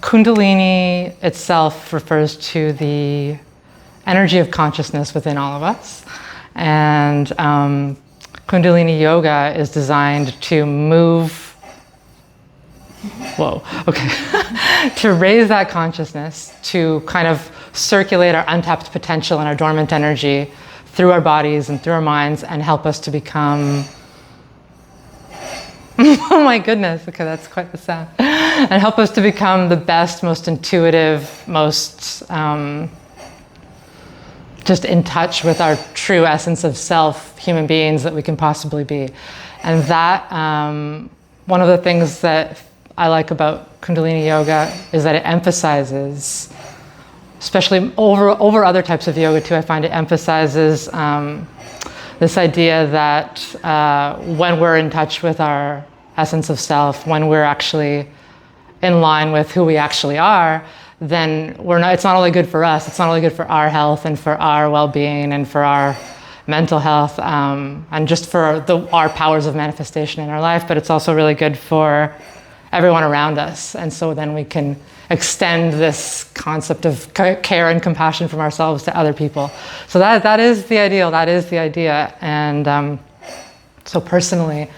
Kundalini itself refers to the energy of consciousness within all of us. And Kundalini yoga is designed to move, to raise that consciousness, to kind of circulate our untapped potential and our dormant energy through our bodies and through our minds and help us to become, oh my goodness, okay, that's quite the sound. And help us to become the best, most intuitive, most just in touch with our true essence of self, human beings that we can possibly be. And that, one of the things that I like about Kundalini yoga is that it emphasizes, especially over other types of yoga too, I find it emphasizes this idea that when we're in touch with our essence of self, when we're actually in line with who we actually are, then it's not only good for us, it's not only good for our health and for our well-being and for our mental health and just for our powers of manifestation in our life, but it's also really good for everyone around us. And so then we can extend this concept of care and compassion from ourselves to other people. So that is the ideal, that is the idea. And so personally,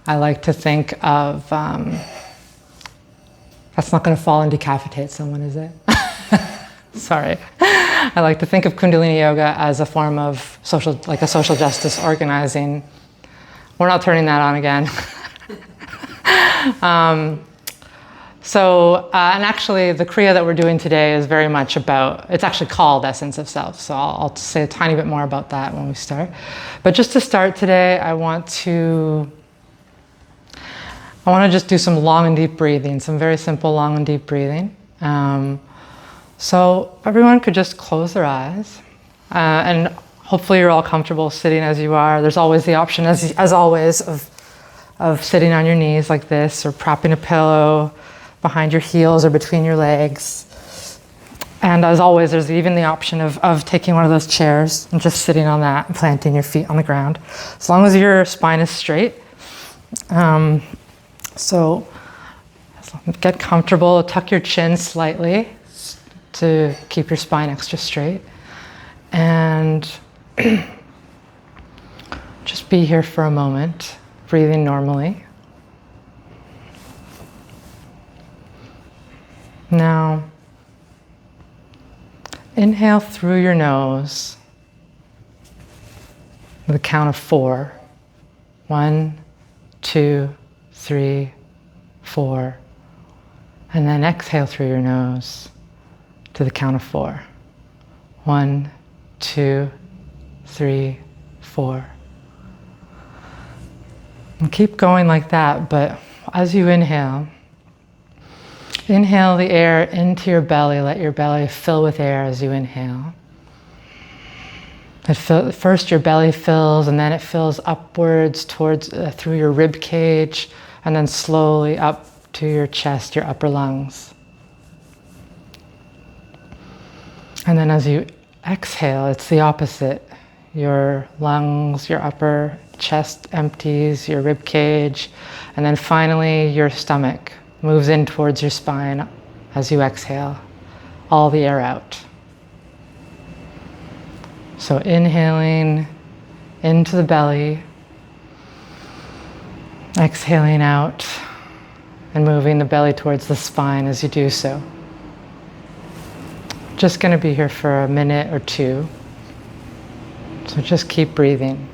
I like to think of, that's not going to fall and decapitate someone, is it? Sorry. I like to think of Kundalini yoga as a form of social justice organizing. We're not turning that on again. And actually the Kriya that we're doing today is very much about, it's actually called Essence of Self. So I'll say a tiny bit more about that when we start. But just to start today, I want to just do some long and deep breathing, some very simple long and deep breathing. So everyone could just close their eyes and hopefully you're all comfortable sitting as you are. There's always the option, as always, of sitting on your knees like this or propping a pillow behind your heels or between your legs. And as always, there's even the option of taking one of those chairs and just sitting on that and planting your feet on the ground, as long as your spine is straight. So get comfortable, tuck your chin slightly to keep your spine extra straight. And just be here for a moment, breathing normally. Now, inhale through your nose with a count of 4. 1, 2, 3, 4. And then exhale through your nose to the count of 4. 1, 2, 3, 4. And keep going like that, but as you inhale the air into your belly. Let your belly fill with air as you inhale. First your belly fills, and then it fills upwards towards through your rib cage, and then slowly up to your chest, your upper lungs. And then as you exhale, it's the opposite. Your lungs, your upper chest empties, your rib cage, and then finally your stomach moves in towards your spine as you exhale all the air out. So inhaling into the belly, exhaling out, and moving the belly towards the spine as you do so. Just going to be here for a minute or two. So just keep breathing.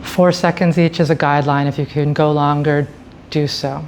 4 seconds each is a guideline. If you can go longer, do so.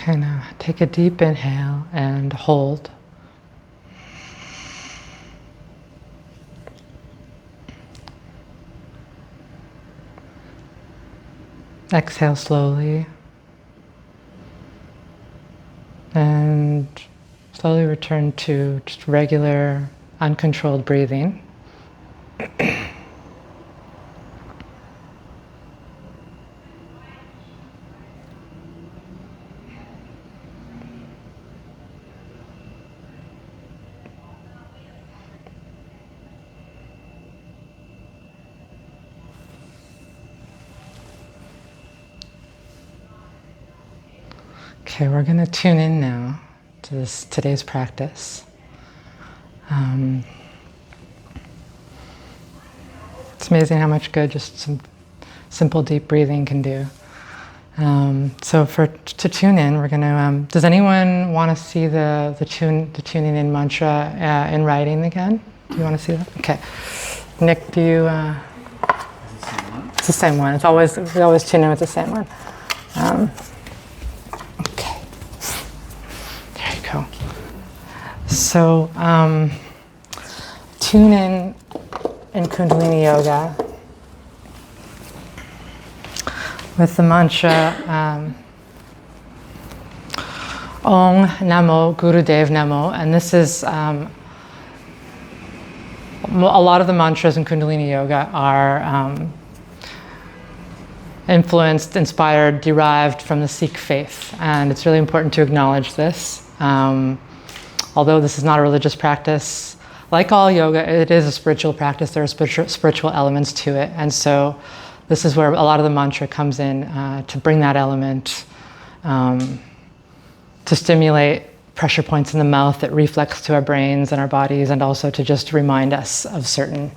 Okay, now take a deep inhale and hold. Exhale slowly. And slowly return to just regular, uncontrolled breathing. Okay, we're going to tune in now to today's practice. It's amazing how much good just some simple deep breathing can do. So to tune in, we're going to. Does anyone want to see the tuning in mantra in writing again? Do you want to see that? Okay. Nick, do you? It's the same one. We always tune in with the same one. Okay. There you go. So tune in Kundalini Yoga with the mantra Om Namo Gurudev Namo, and this is a lot of the mantras in Kundalini Yoga are influenced, inspired, derived from the Sikh faith, and it's really important to acknowledge this. Although this is not a religious practice, like all yoga, it is a spiritual practice. There are spiritual elements to it, and so this is where a lot of the mantra comes in to bring that element, to stimulate pressure points in the mouth that reflex to our brains and our bodies, and also to just remind us of certain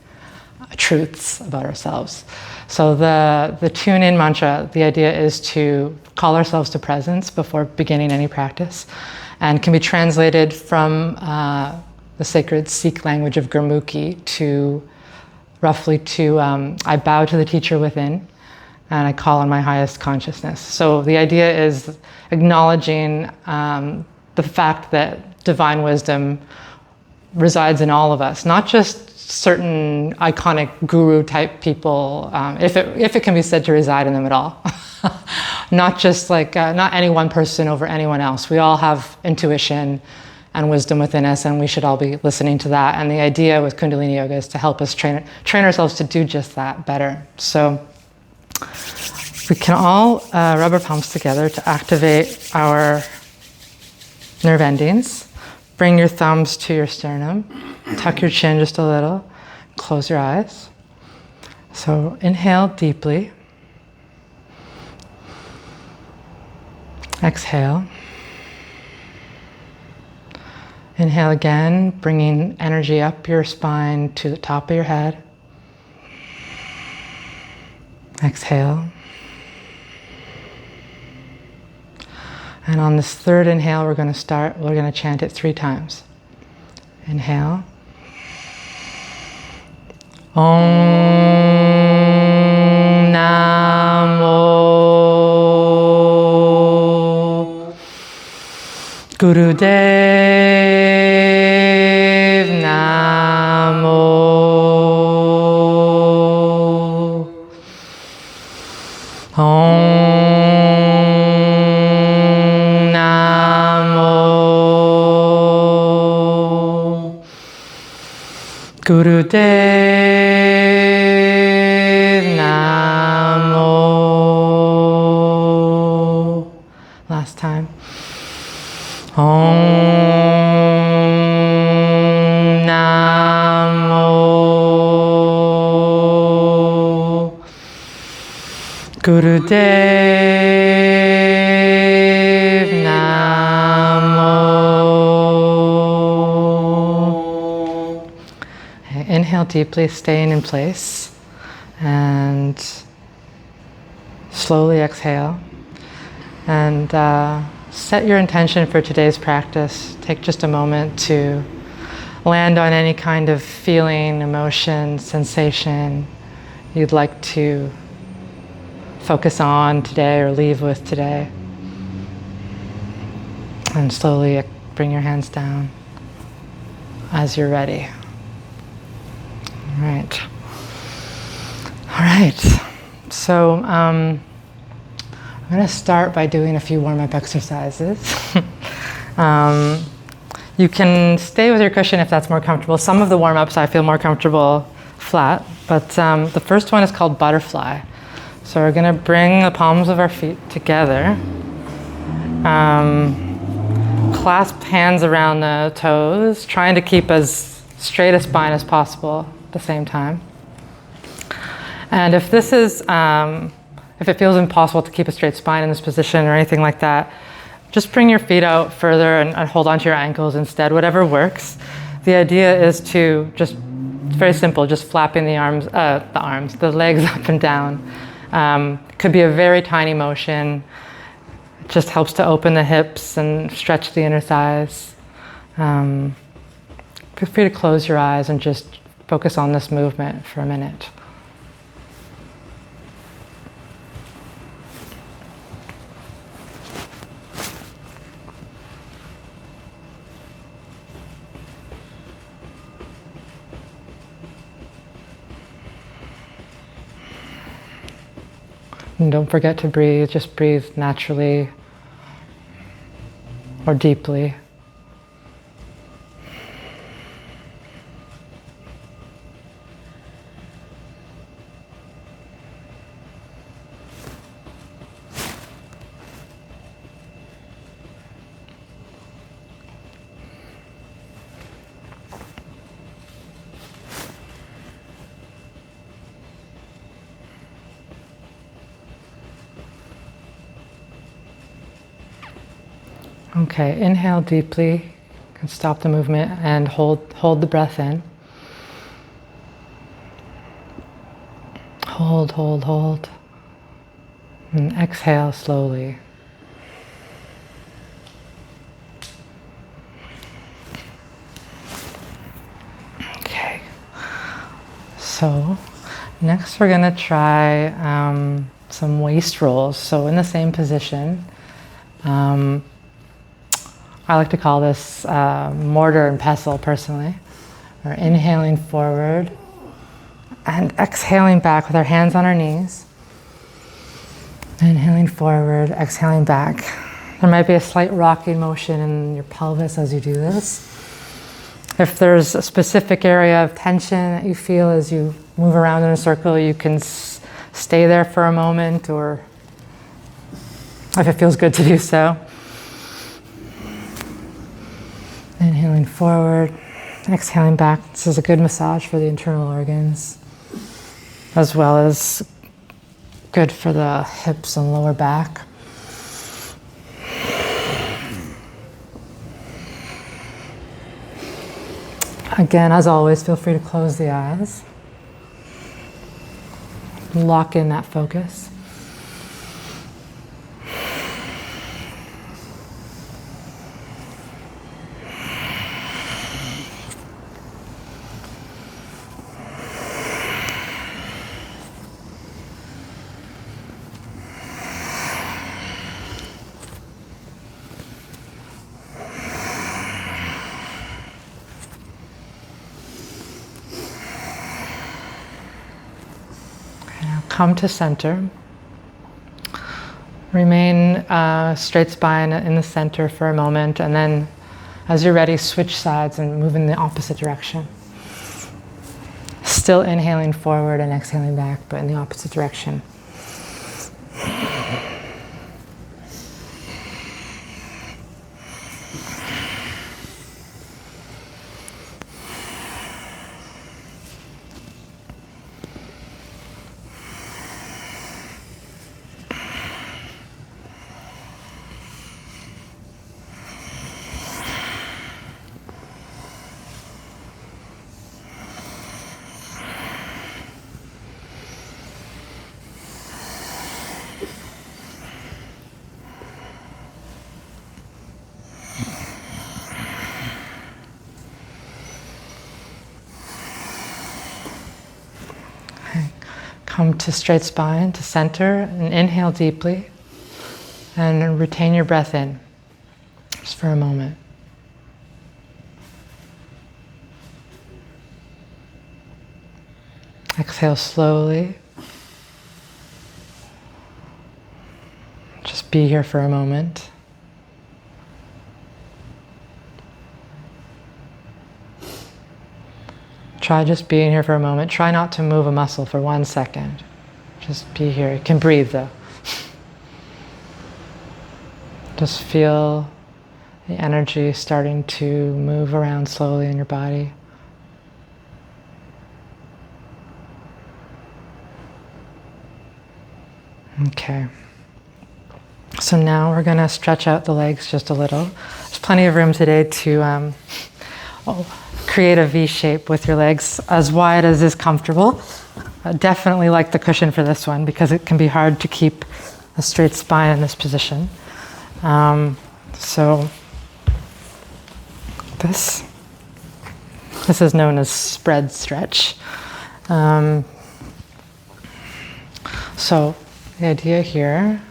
truths about ourselves. So the tune-in mantra, the idea is to call ourselves to presence before beginning any practice, and can be translated from the sacred Sikh language of Gurmukhi to roughly to I bow to the teacher within, and I call on my highest consciousness. So the idea is acknowledging the fact that divine wisdom resides in all of us, not just certain iconic guru type people, if it can be said to reside in them at all. Not just not any one person over anyone else. We all have intuition and wisdom within us, and we should all be listening to that. And the idea with Kundalini Yoga is to help us train ourselves to do just that better. So we can all rub our palms together to activate our nerve endings. Bring your thumbs to your sternum. Tuck your chin just a little. Close your eyes. So inhale deeply. Exhale. Inhale again, bringing energy up your spine to the top of your head. Exhale. And on this third inhale, we're going to chant it 3 times. Inhale. Om Namo Gurudev Namo. Om Gurudev Namo. Last time. Om Namo Gurudev Namo. Inhale deeply, staying in place, and slowly exhale. And set your intention for today's practice. Take just a moment to land on any kind of feeling, emotion, sensation you'd like to focus on today or leave with today. And slowly bring your hands down as you're ready. All right. All right. So I'm going to start by doing a few warm-up exercises. You can stay with your cushion if that's more comfortable. Some of the warm-ups I feel more comfortable flat, but the first one is called butterfly. So we're going to bring the palms of our feet together. Clasp hands around the toes, trying to keep as straight a spine as possible at the same time. And if this is, if it feels impossible to keep a straight spine in this position or anything like that, just bring your feet out further and hold onto your ankles instead, whatever works. The idea is to just, it's very simple, just flapping the legs up and down. Could be a very tiny motion. It just helps to open the hips and stretch the inner thighs. Feel free to close your eyes and just focus on this movement for a minute. And don't forget to breathe, just breathe naturally or deeply. Okay, inhale deeply. You can stop the movement and hold the breath in. Hold, hold, hold. And exhale slowly. Okay. So next we're going to try some waist rolls. So in the same position. I like to call this mortar and pestle personally. We're inhaling forward and exhaling back with our hands on our knees. Inhaling forward, exhaling back. There might be a slight rocking motion in your pelvis as you do this. If there's a specific area of tension that you feel as you move around in a circle, you can stay there for a moment, or if it feels good to do so. Inhaling forward, exhaling back. This is a good massage for the internal organs, as well as good for the hips and lower back. Again, as always, feel free to close the eyes. Lock in that focus. Come to center. Remain straight spine in the center for a moment, and then as you're ready, switch sides and move in the opposite direction. Still inhaling forward and exhaling back, but in the opposite direction. Come to straight spine, to center, and inhale deeply, and retain your breath in. Just just for a moment. Exhale slowly. Just be here for a moment. Try just being here for a moment. Try not to move a muscle for 1 second. Just be here. You can breathe though. Just feel the energy starting to move around slowly in your body. Okay. So now we're going to stretch out the legs just a little. There's plenty of room today to create a V shape with your legs as wide as is comfortable. I definitely like the cushion for this one because it can be hard to keep a straight spine in this position. So this is known as spread stretch. So the idea here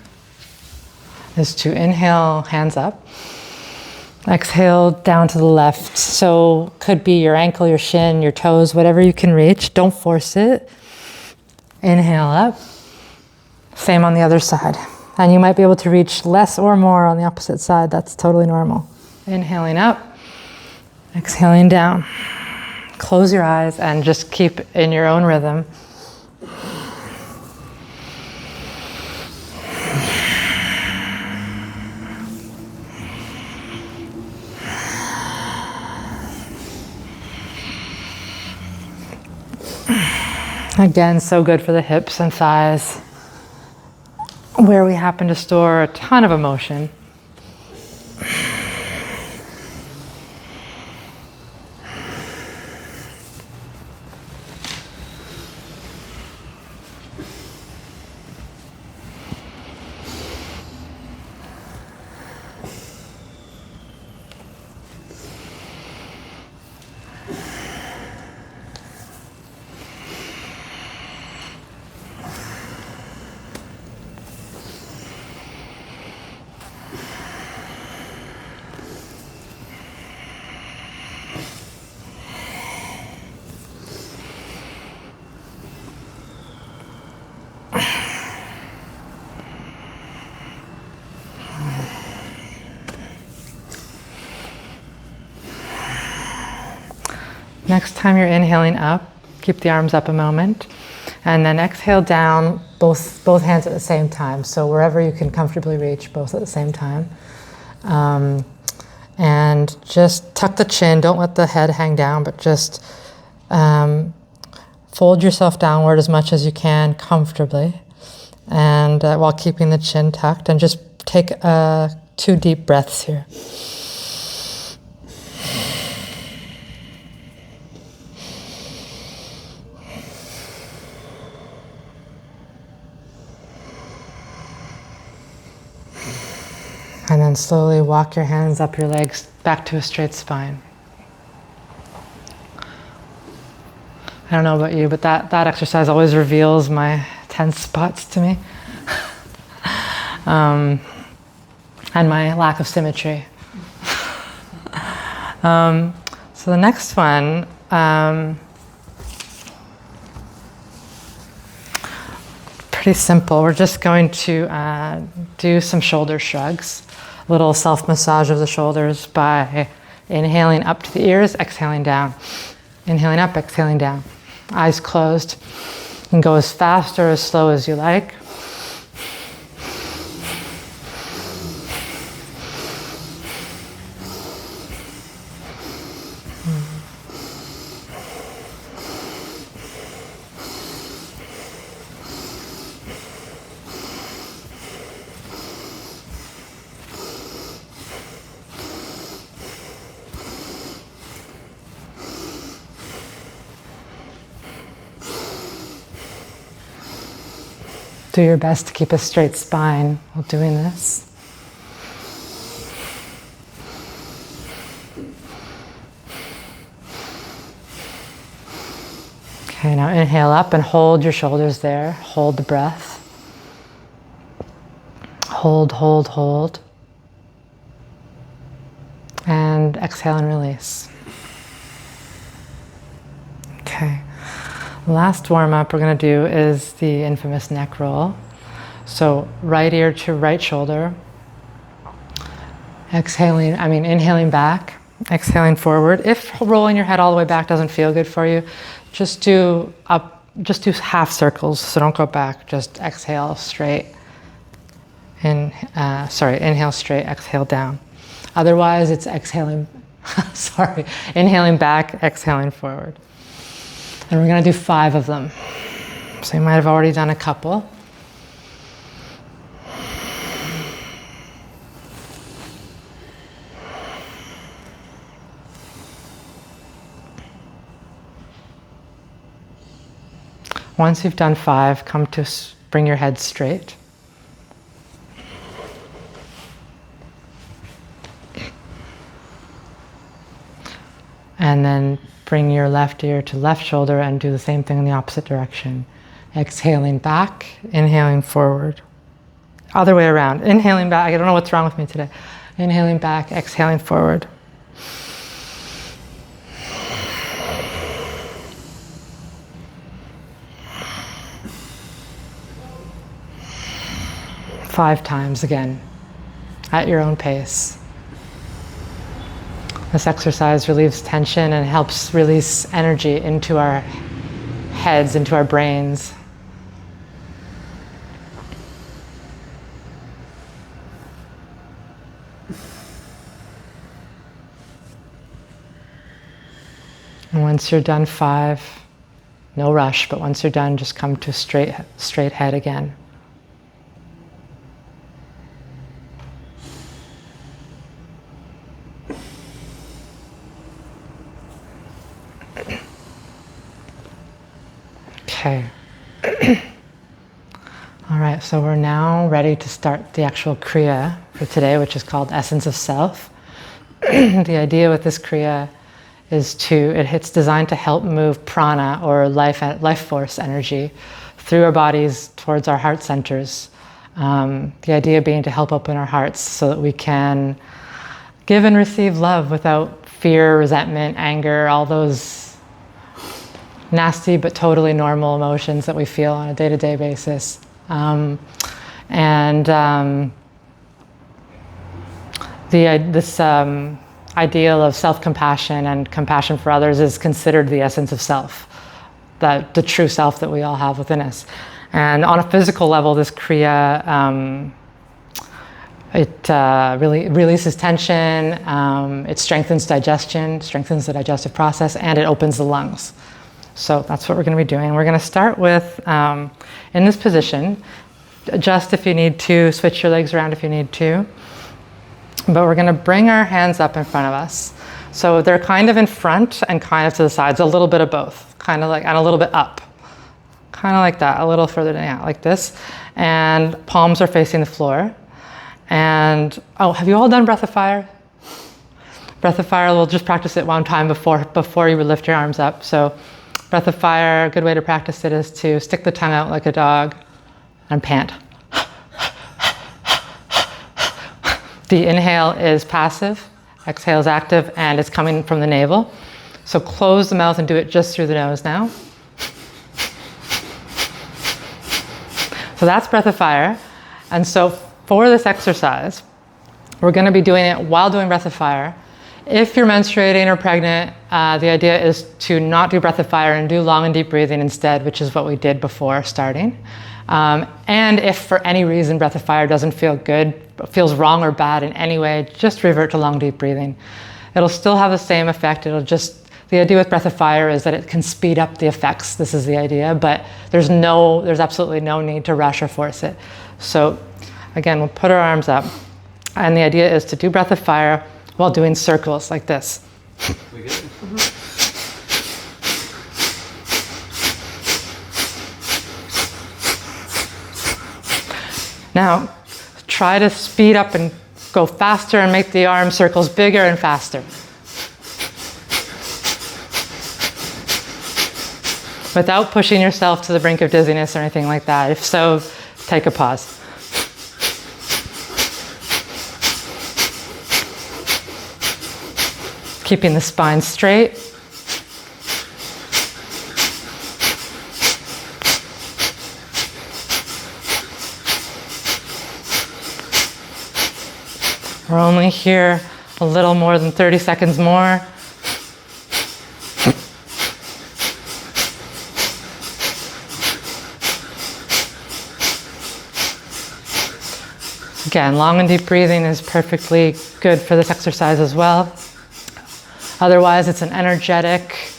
is to inhale, hands up. Exhale down to the left. So could be your ankle, your shin, your toes, whatever you can reach. Don't force it. Inhale up. Same on the other side. And you might be able to reach less or more on the opposite side. That's totally normal. Inhaling up. Exhaling down. Close your eyes and just keep in your own rhythm. Again, so good for the hips and thighs, where we happen to store a ton of emotion. Next time you're inhaling up, keep the arms up a moment, and then exhale down, both hands at the same time. So wherever you can comfortably reach, both at the same time. And just tuck the chin, don't let the head hang down, but just fold yourself downward as much as you can comfortably, and while keeping the chin tucked, and just take 2 deep breaths here. And then slowly walk your hands up your legs back to a straight spine. I don't know about you, but that exercise always reveals my tense spots to me. And my lack of symmetry. So the next one, pretty simple. We're just going to do some shoulder shrugs. A little self-massage of the shoulders by inhaling up to the ears, exhaling down. Inhaling up, exhaling down. Eyes closed. You can go as fast or as slow as you like. Do your best to keep a straight spine while doing this. Okay, now inhale up and hold your shoulders there. Hold the breath. Hold, hold, hold. exhale and release. Okay. Last warm-up we're going to do is the infamous neck roll. So right ear to right shoulder. Inhaling back, exhaling forward. If rolling your head all the way back doesn't feel good for you, just do half circles, so don't go back, just exhale straight. Inhale straight, exhale down. Otherwise it's exhaling, inhaling back, exhaling forward. And we're gonna do 5 of them. So you might have already done a couple. Once you've done 5, come to bring your head straight. And then bring your left ear to left shoulder and do the same thing in the opposite direction. Exhaling back, inhaling forward. Other way around. Inhaling back, I don't know what's wrong with me today. Inhaling back, exhaling forward. Five times again, at your own pace. This exercise relieves tension and helps release energy into our heads, into our brains. And once you're done 5, no rush, but once you're done, just come to straight head again. Okay. All right, so we're now ready to start the actual Kriya for today, which is called Essence of Self. The idea with this Kriya is it's designed to help move prana, or life force energy, through our bodies towards our heart centers. The idea being to help open our hearts so that we can give and receive love without fear, resentment, anger, all those nasty but totally normal emotions that we feel on a day-to-day basis. This ideal of self-compassion and compassion for others is considered the essence of self, the true self that we all have within us. And on a physical level, this Kriya, it really releases tension, it strengthens digestion, strengthens the digestive process, and it opens the lungs. So that's what we're going to be doing. We're going to start with, in this position, adjust if you need to, switch your legs around if you need to. But we're going to bring our hands up in front of us. So they're kind of in front and kind of to the sides, a little bit of both, kind of like, and a little bit up. Kind of like that, a little further down, like this. And palms are facing the floor. And, have you all done breath of fire? Breath of fire, we'll just practice it one time before you lift your arms up. So breath of fire, a good way to practice it is to stick the tongue out like a dog and pant. The inhale is passive, exhale is active, and it's coming from the navel. So close the mouth and do it just through the nose now. So that's breath of fire. And so for this exercise, we're going to be doing it while doing breath of fire. If you're menstruating or pregnant, the idea is to not do breath of fire and do long and deep breathing instead, which is what we did before starting. And if for any reason breath of fire doesn't feel good, feels wrong or bad in any way, just revert to long deep breathing. It'll still have the same effect. The idea with breath of fire is that it can speed up the effects. This is the idea, but there's absolutely no need to rush or force it. So again, we'll put our arms up, and the idea is to do breath of fire while doing circles like this. We good? Mm-hmm. Now, try to speed up and go faster and make the arm circles bigger and faster. Without pushing yourself to the brink of dizziness or anything like that. If so, take a pause. keeping the spine straight. We're only here a little more than 30 seconds more. Again, long and deep breathing is perfectly good for this exercise as well. Otherwise, it's an energetic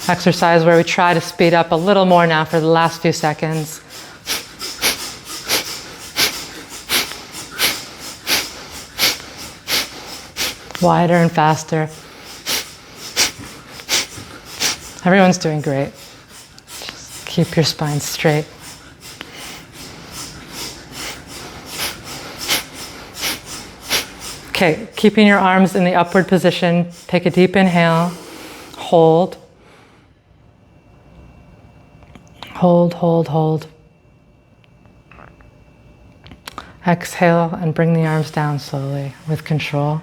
exercise where we try to speed up a little more now for the last few seconds. Wider and faster. Everyone's doing great. Just keep your spine straight. Okay, keeping your arms in the upward position. Take a deep inhale. Hold. Hold, hold, hold. Exhale and bring the arms down slowly with control.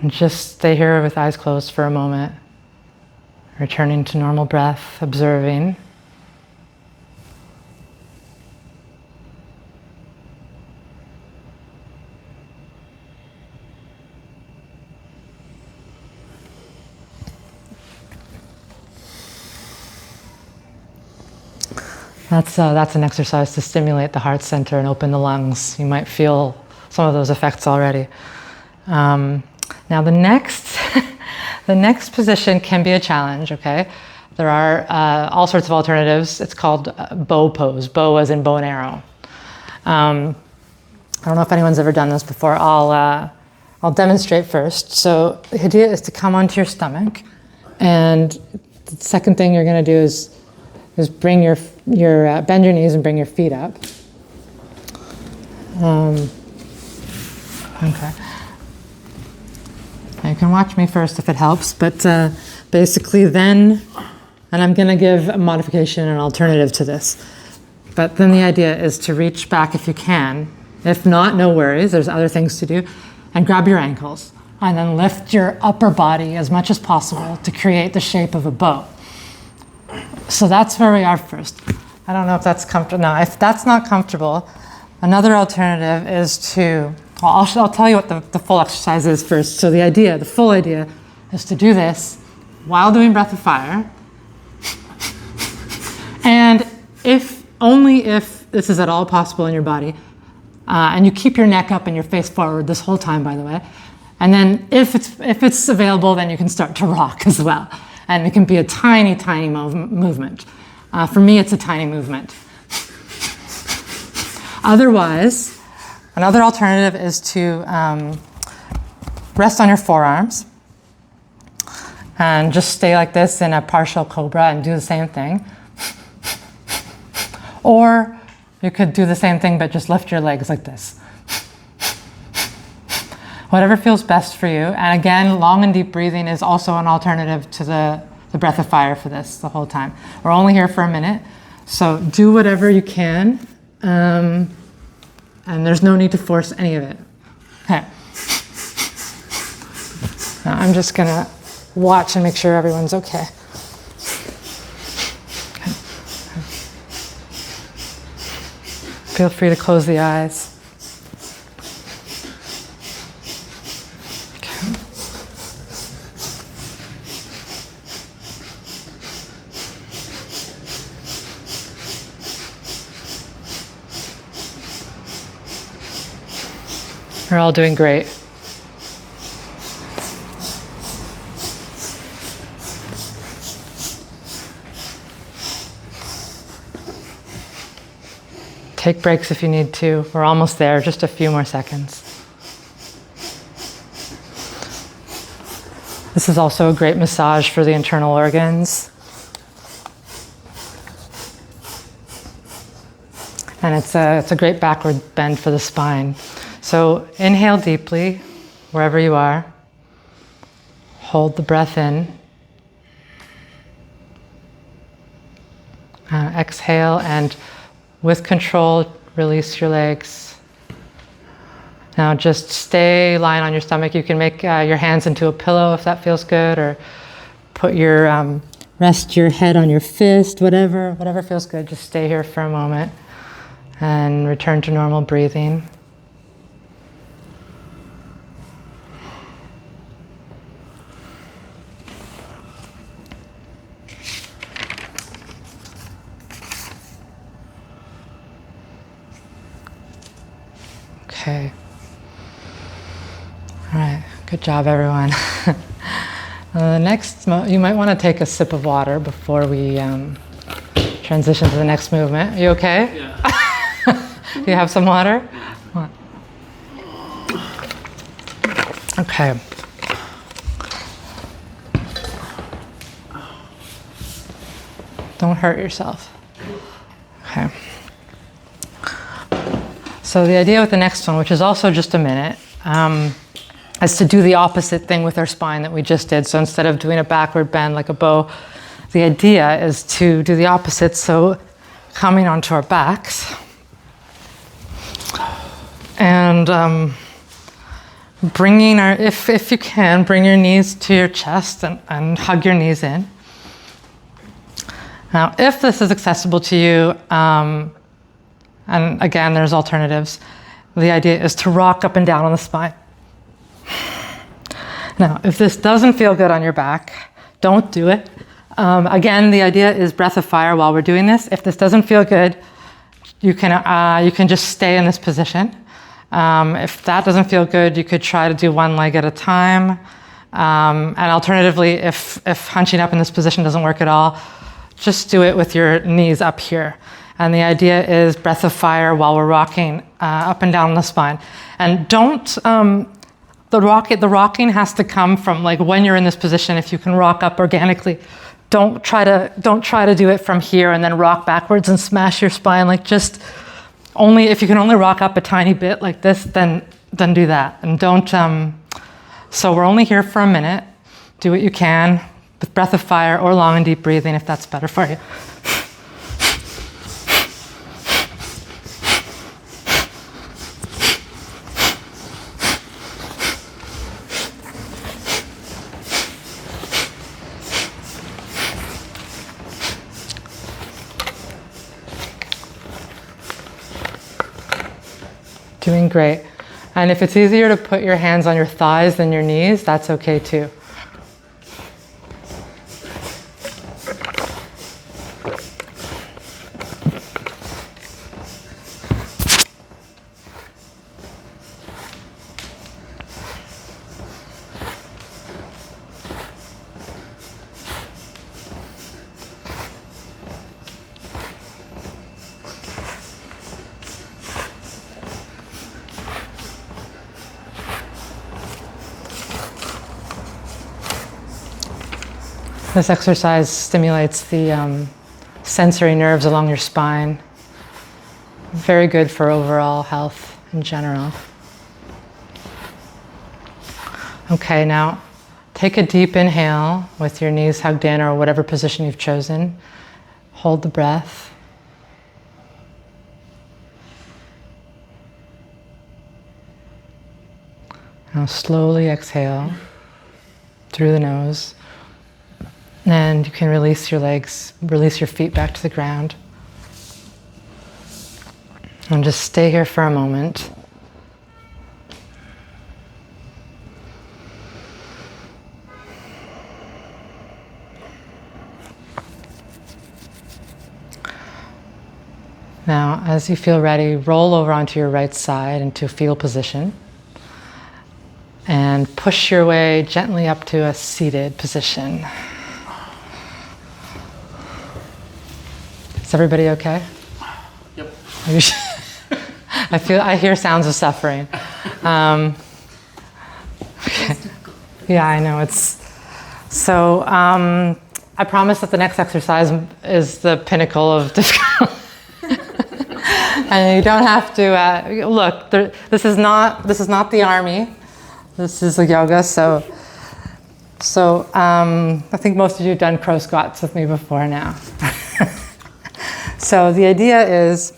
And just stay here with eyes closed for a moment. Returning to normal breath, observing. That's an exercise to stimulate the heart center and open the lungs. You might feel some of those effects already. Now the next, the next position can be a challenge, okay? There are all sorts of alternatives. It's called bow pose, bow as in bow and arrow. I don't know if anyone's ever done this before. I'll demonstrate first. So the idea is to come onto your stomach, and the second thing you're gonna do is bring your bend your knees and bring your feet up. Okay. Now you can watch me first if it helps, but basically then, and I'm going to give a modification and alternative to this, but then the idea is to reach back if you can. If not, no worries, there's other things to do, and grab your ankles, and then lift your upper body as much as possible to create the shape of a bow. So that's where we are first. I don't know if that's comfortable. Now, if that's not comfortable, another alternative is to, well, I'll tell you what the full exercise is first. So the full idea is to do this while doing breath of fire. And only if this is at all possible in your body, and you keep your neck up and your face forward this whole time, by the way. And then if it's available, then you can start to rock as well. And it can be a tiny, tiny movement. For me, it's a tiny movement. Otherwise, another alternative is to rest on your forearms and just stay like this in a partial cobra and do the same thing. Or you could do the same thing, but just lift your legs like this. Whatever feels best for you. And again, long and deep breathing is also an alternative to the breath of fire for this the whole time. We're only here for a minute, so do whatever you can. And there's no need to force any of it. Okay. Now I'm just gonna watch and make sure everyone's okay. Feel free to close the eyes. We're all doing great. Take breaks if you need to. We're almost there, just a few more seconds. This is also a great massage for the internal organs. And it's a great backward bend for the spine. So inhale deeply, wherever you are. Hold the breath in. Exhale, and with control, release your legs. Now just stay lying on your stomach. You can make your hands into a pillow if that feels good, or put your, rest your head on your fist, whatever feels good. Just stay here for a moment and return to normal breathing. Okay. All right, good job everyone. Next, you might want to take a sip of water before we transition to the next movement. Are you okay? Yeah. You have some water? Okay. Don't hurt yourself. Okay. So the idea with the next one, which is also just a minute, is to do the opposite thing with our spine that we just did. So instead of doing a backward bend like a bow, the idea is to do the opposite. So coming onto our backs and bringing our, if you can, bring your knees to your chest and hug your knees in. Now, if this is accessible to you, and again, there's alternatives, the idea is to rock up and down on the spine. Now, if this doesn't feel good on your back, don't do it. Again, the idea is breath of fire while we're doing this. If this doesn't feel good, you can just stay in this position. If that doesn't feel good, you could try to do one leg at a time. And alternatively, if hunching up in this position doesn't work at all, just do it with your knees up here. And the idea is breath of fire while we're rocking up and down the spine. And don't, the rocking has to come from like when you're in this position. If you can rock up organically, don't try to do it from here and then rock backwards and smash your spine. Like just only, if you can only rock up a tiny bit like this, then do that. And don't, so we're only here for a minute. Do what you can with breath of fire or long and deep breathing if that's better for you. Doing great. And if it's easier to put your hands on your thighs than your knees, that's okay too. This exercise stimulates the sensory nerves along your spine. Very good for overall health in general. Okay, now take a deep inhale with your knees hugged in or whatever position you've chosen. Hold the breath. Now slowly exhale through the nose. And you can release your legs, release your feet back to the ground. And just stay here for a moment. Now, as you feel ready, roll over onto your right side into a fetal position. And push your way gently up to a seated position. Is everybody okay? Yep. I hear sounds of suffering. Okay. Yeah, I know it's so. I promise that the next exercise is the pinnacle of difficulty, and you don't have to look. This is not the army. This is a yoga. So I think most of you have done crow squats with me before now. So the idea is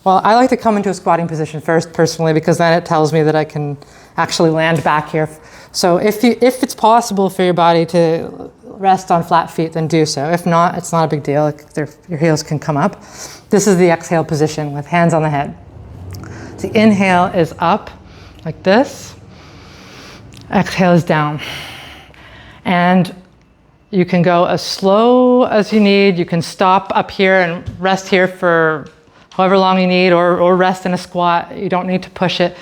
Well, I like to come into a squatting position first, personally, because then it tells me that I can actually land back here. So if it's possible for your body to rest on flat feet, then do so. If not, it's not a big deal. Your heels can come up. This is the exhale position with hands on the head. The inhale is up like this. Exhale is down. And you can go as slow as you need. You can stop up here and rest here for however long you need, or rest in a squat. You don't need to push it.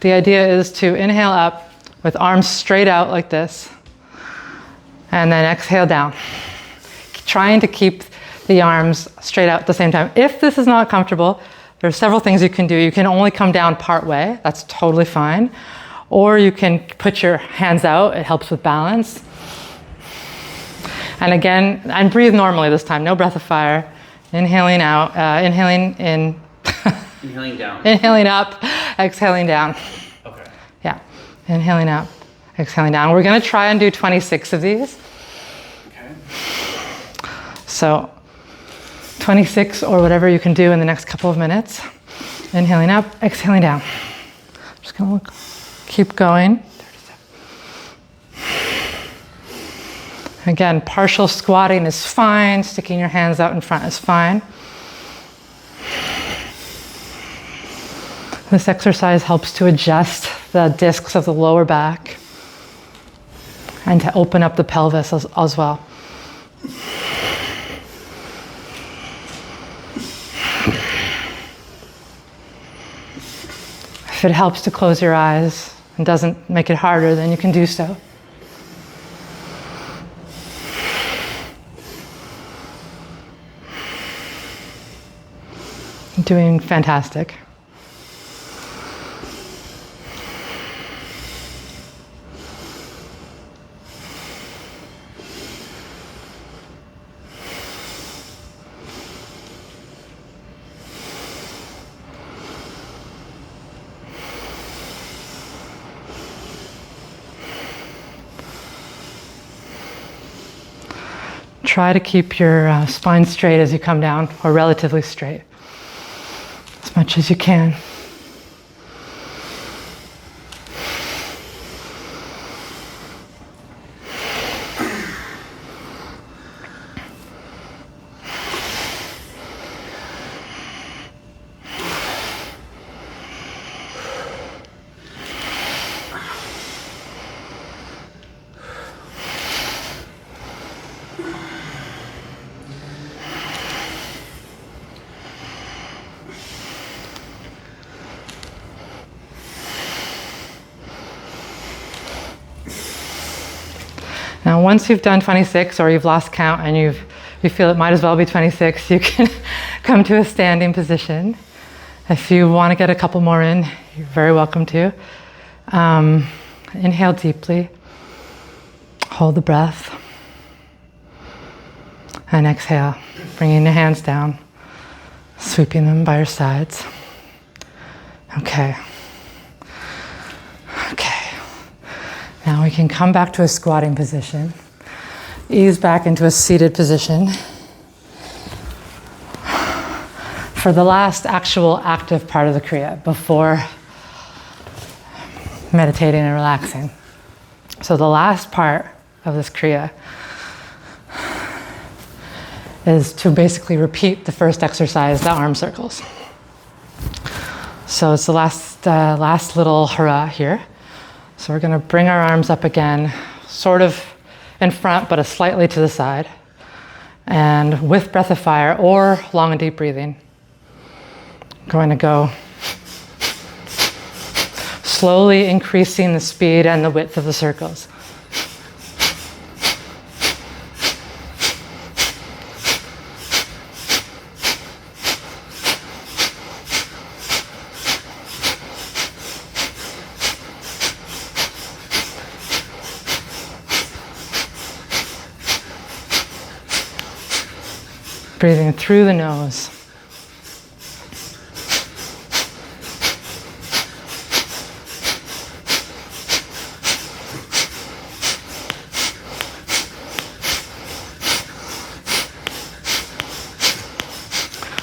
The idea is to inhale up with arms straight out like this, and then exhale down. Trying to keep the arms straight out at the same time. If this is not comfortable, there are several things you can do. You can only come down part way. That's totally fine. Or you can put your hands out. It helps with balance. And again, and breathe normally this time. No breath of fire. Inhaling out, inhaling in. Inhaling down. Inhaling up, exhaling down. Okay. Yeah, inhaling up, exhaling down. We're gonna try and do 26 of these. Okay. So 26 or whatever you can do in the next couple of minutes. Inhaling up, exhaling down. Just gonna keep going. Again, partial squatting is fine. Sticking your hands out in front is fine. This exercise helps to adjust the discs of the lower back and to open up the pelvis as well. If it helps to close your eyes and doesn't make it harder, then you can do so. Doing fantastic. Try to keep your spine straight as you come down, or relatively straight, as much as you can. Now, once you've done 26 or you've lost count and you feel it might as well be 26, you can come to a standing position. If you want to get a couple more in, you're very welcome to. Inhale deeply, hold the breath, and exhale, bringing the hands down, sweeping them by your sides. Okay. Now we can come back to a squatting position, ease back into a seated position. For the last actual active part of the Kriya, before meditating and relaxing. So the last part of this Kriya is to basically repeat the first exercise, the arm circles. So it's the last little hurrah here. So we're going to bring our arms up again, sort of in front, but slightly to the side. And with breath of fire or long and deep breathing, I'm going to go slowly increasing the speed and the width of the circles. Breathing through the nose.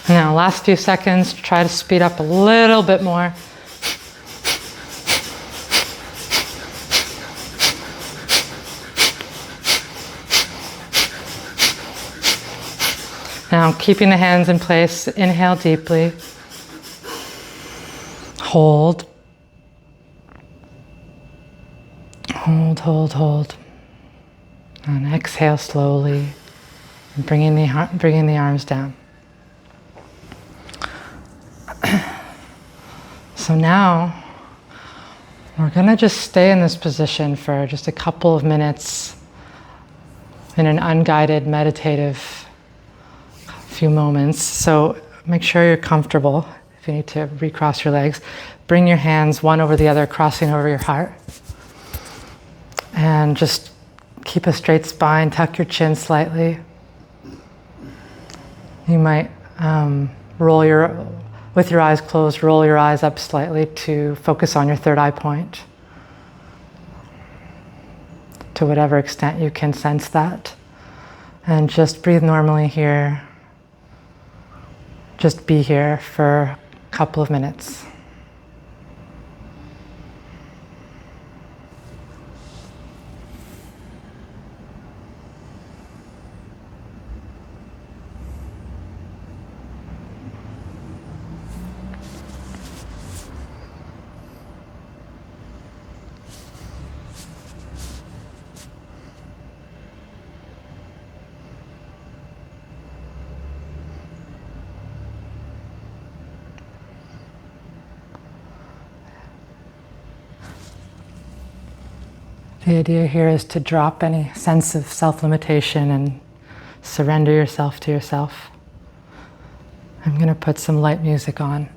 Now, last few seconds, try to speed up a little bit more. Now, keeping the hands in place, inhale deeply. Hold. Hold, hold, hold. And exhale slowly, bringing the arms down. So now, we're going to just stay in this position for just a couple of minutes in an unguided, meditative few moments. So make sure you're comfortable. If you need to recross your legs, bring your hands one over the other, crossing over your heart. And just keep a straight spine, tuck your chin slightly. You might with your eyes closed, roll your eyes up slightly to focus on your third eye point. To whatever extent you can sense that. And just breathe normally here. Just be here for a couple of minutes. The idea here is to drop any sense of self-limitation and surrender yourself to yourself. I'm going to put some light music on.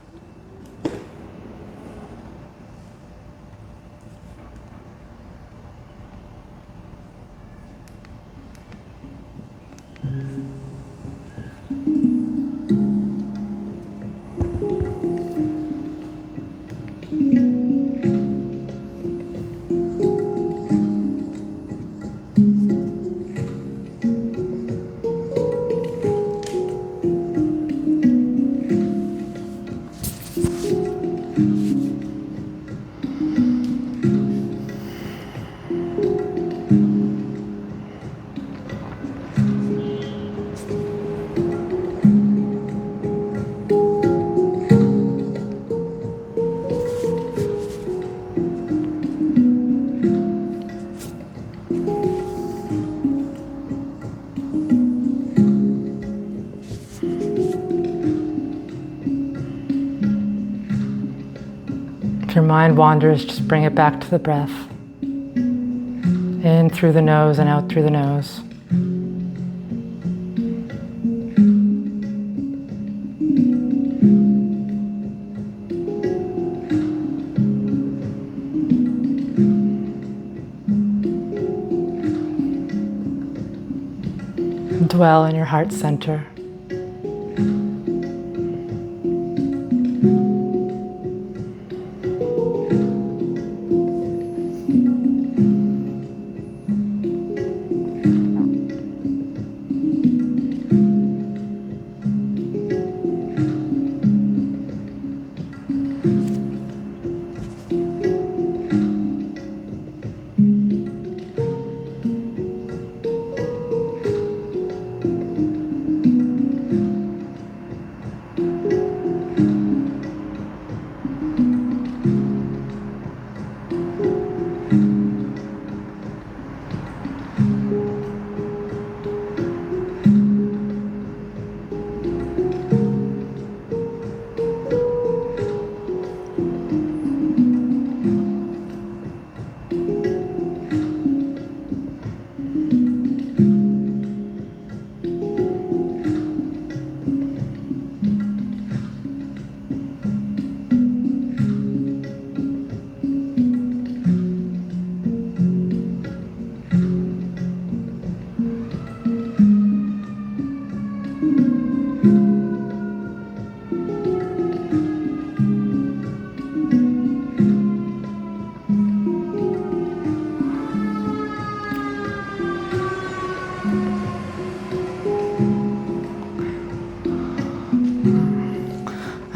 If your mind wanders, just bring it back to the breath. In through the nose and out through the nose. Dwell in your heart center.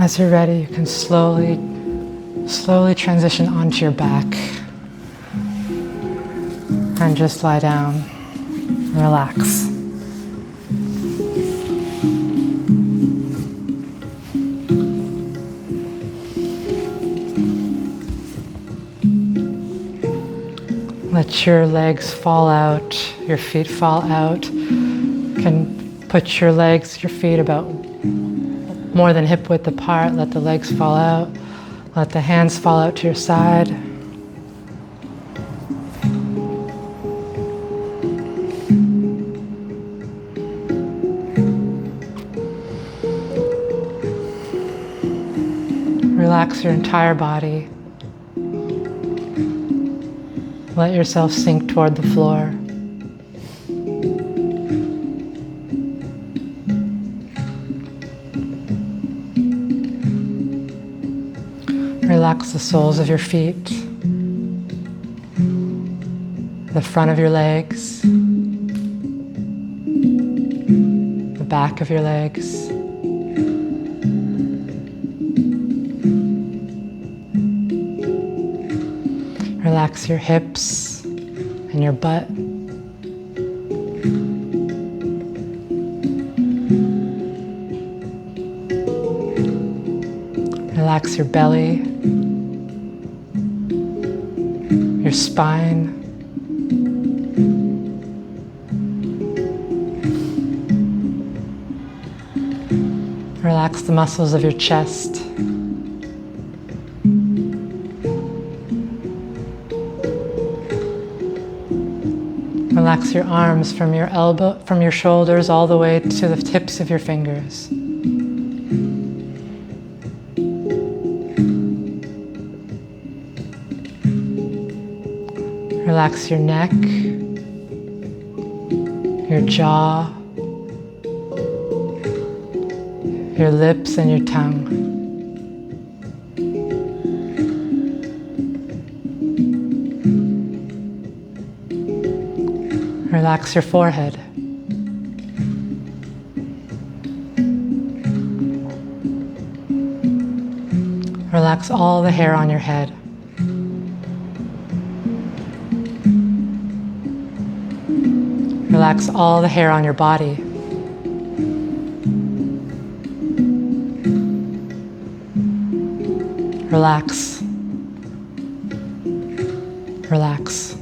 As you're ready, you can slowly transition onto your back and just lie down, relax. Let your legs fall out, your feet fall out. You can put your legs, your feet about more than hip width apart. Let the legs fall out. Let the hands fall out to your side. Relax your entire body. Let yourself sink toward the floor. Relax the soles of your feet, the front of your legs, the back of your legs. Relax your hips and your butt. Relax your belly, your spine. Relax the muscles of your chest. Relax your arms from your shoulders all the way to the tips of your fingers. Relax your neck, your jaw, your lips and your tongue. Relax your forehead. Relax all the hair on your head. Relax all the hair on your body. Relax. Relax.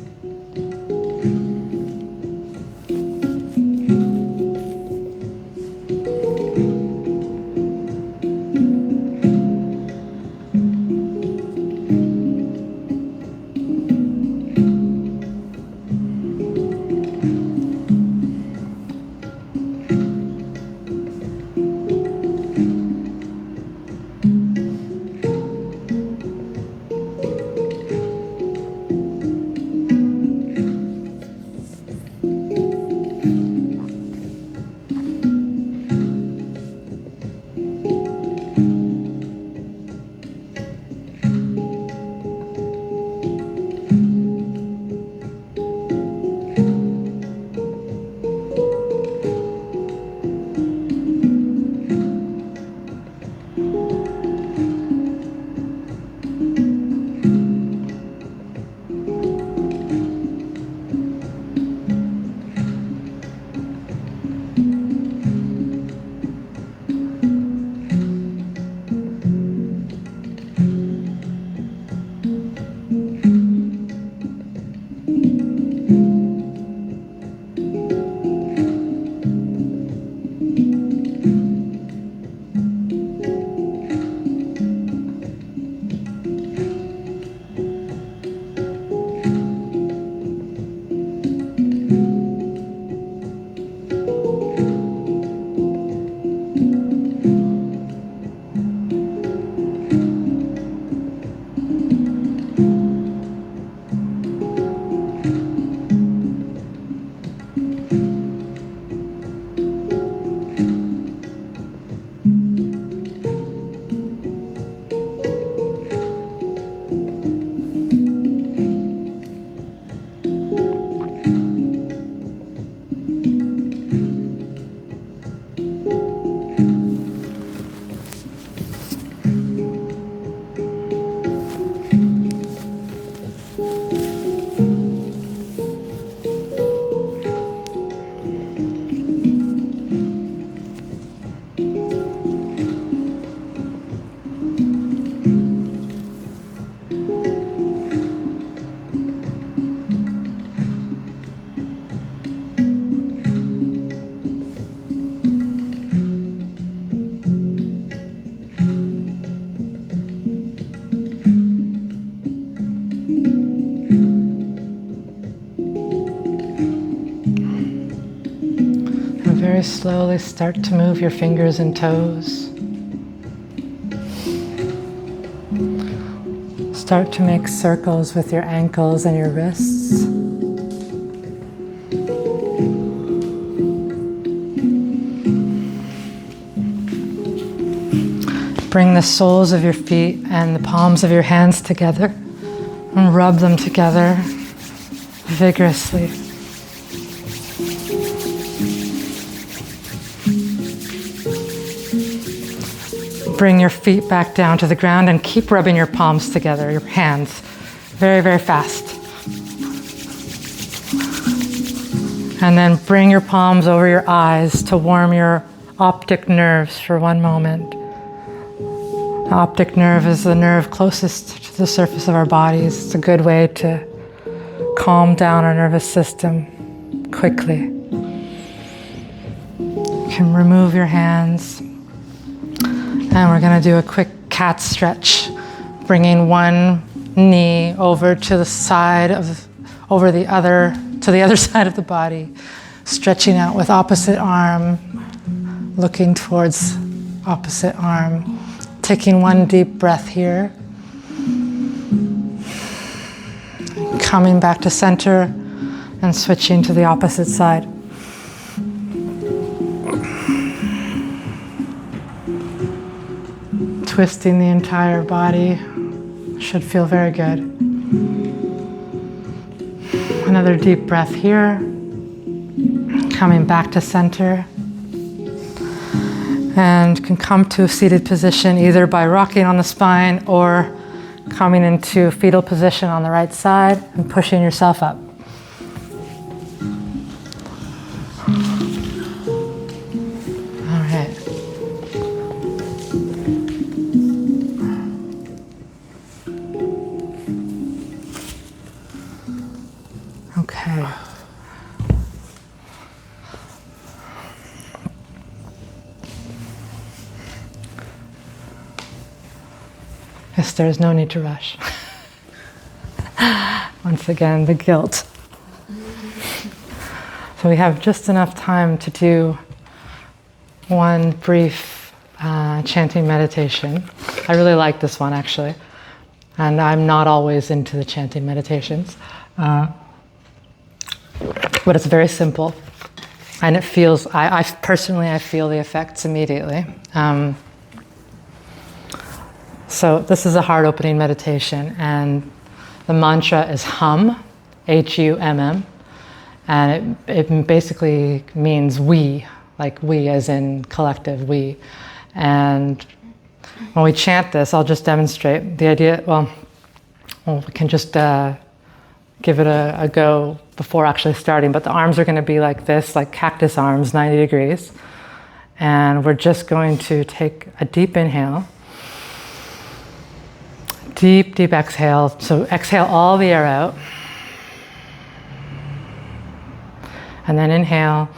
very slowly start to move your fingers and toes. Start to make circles with your ankles and your wrists. Bring the soles of your feet and the palms of your hands together and rub them together vigorously. Bring your feet back down to the ground and keep rubbing your palms together, your hands, very, very fast. And then bring your palms over your eyes to warm your optic nerves for one moment. The optic nerve is the nerve closest to the surface of our bodies. It's a good way to calm down our nervous system quickly. You can remove your hands. And we're going to do a quick cat stretch, bringing one knee over to the side of, over the other, to the other side of the body, stretching out with opposite arm, looking towards opposite arm, taking one deep breath here, coming back to center and switching to the opposite side. Twisting the entire body should feel very good. Another deep breath here. Coming back to center. And can come to a seated position either by rocking on the spine or coming into fetal position on the right side and pushing yourself up. All right. Okay. Yes, there is no need to rush. Once again, the guilt. So we have just enough time to do one brief chanting meditation. I really like this one, actually. And I'm not always into the chanting meditations. But it's very simple, and it feels, I personally feel the effects immediately. So this is a heart-opening meditation, and the mantra is hum, H-U-M-M, and it basically means we, like we as in collective, we. And when we chant this, I'll just demonstrate the idea, well we can just give it a go before actually starting, but the arms are going to be like this, like cactus arms, 90 degrees. And we're just going to take a deep inhale. Deep, deep exhale. So exhale all the air out. And then inhale.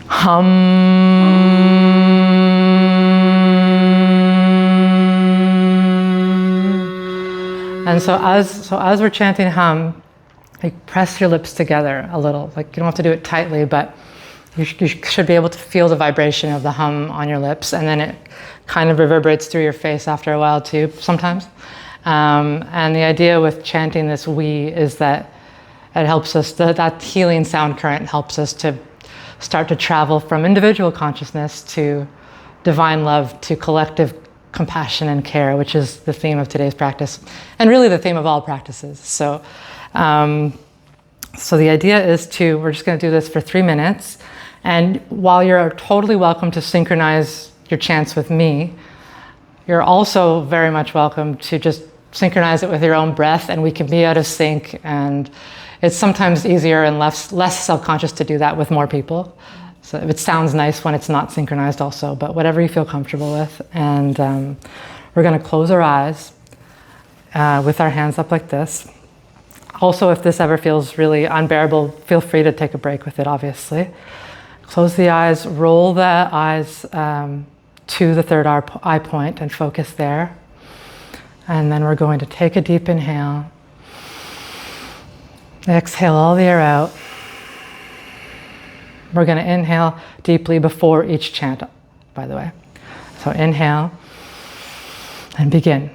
Hum. And so as we're chanting hum, like press your lips together a little. Like you don't have to do it tightly, but you should be able to feel the vibration of the hum on your lips, and then it kind of reverberates through your face after a while too, sometimes. And the idea with chanting this we is that it helps us, that healing sound current helps us to start to travel from individual consciousness to divine love, to collective compassion and care, which is the theme of today's practice, and really the theme of all practices. So the idea is we're just going to do this for 3 minutes. And while you're totally welcome to synchronize your chants with me, you're also very much welcome to just synchronize it with your own breath, and we can be out of sync. And it's sometimes easier and less self-conscious to do that with more people. So it sounds nice when it's not synchronized also, but whatever you feel comfortable with. And we're going to close our eyes with our hands up like this. Also, if this ever feels really unbearable, feel free to take a break with it, obviously. Close the eyes, roll the eyes to the third eye point and focus there. And then we're going to take a deep inhale. Exhale all the air out. We're going to inhale deeply before each chant, by the way. So inhale and begin.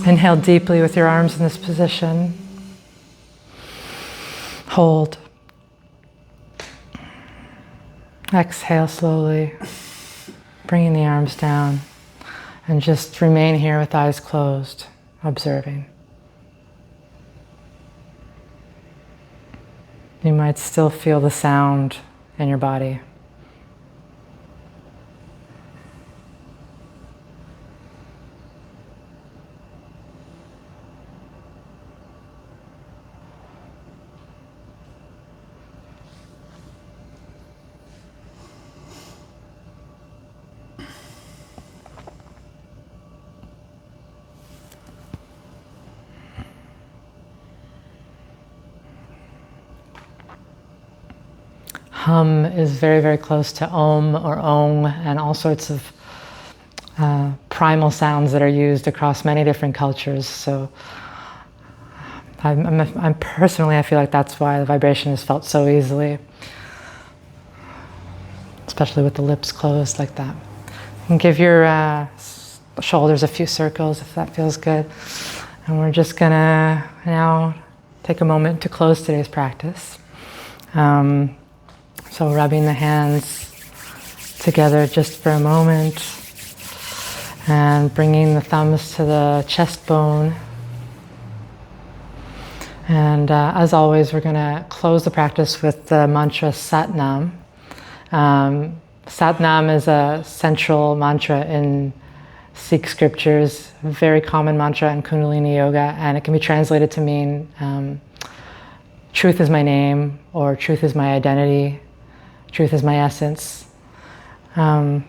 Inhale deeply with your arms in this position. Hold. Exhale slowly, bringing the arms down, and just remain here with eyes closed, observing. You might still feel the sound in your body. Hum is very, very close to Om or Ong and all sorts of primal sounds that are used across many different cultures. So I'm personally, I feel like that's why the vibration is felt so easily, especially with the lips closed like that. And give your shoulders a few circles if that feels good. And we're just gonna now take a moment to close today's practice. So rubbing the hands together just for a moment and bringing the thumbs to the chest bone. And as always, we're going to close the practice with the mantra Sat Nam. Sat Nam is a central mantra in Sikh scriptures, a very common mantra in Kundalini yoga, and it can be translated to mean truth is my name, or truth is my identity, truth is my essence. You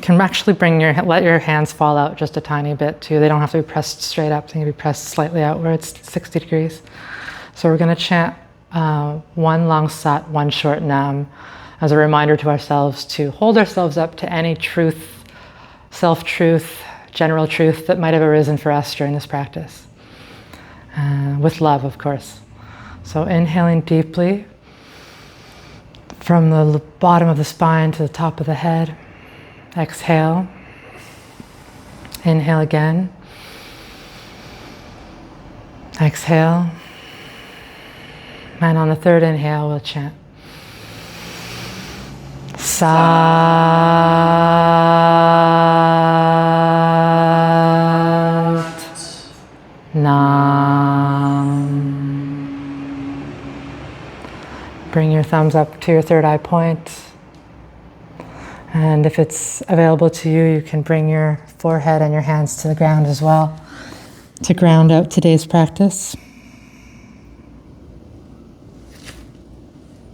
can actually let your hands fall out just a tiny bit too. They don't have to be pressed straight up, they can be pressed slightly outwards, 60 degrees. So we're going to chant one long sat, one short nam, as a reminder to ourselves to hold ourselves up to any truth, self-truth, general truth that might have arisen for us during this practice. With love, of course. So inhaling deeply from the bottom of the spine to the top of the head. Exhale. Inhale again. Exhale. And on the third inhale, we'll chant Sat Nam. Bring your thumbs up to your third eye point. And if it's available to you, you can bring your forehead and your hands to the ground as well to ground out today's practice.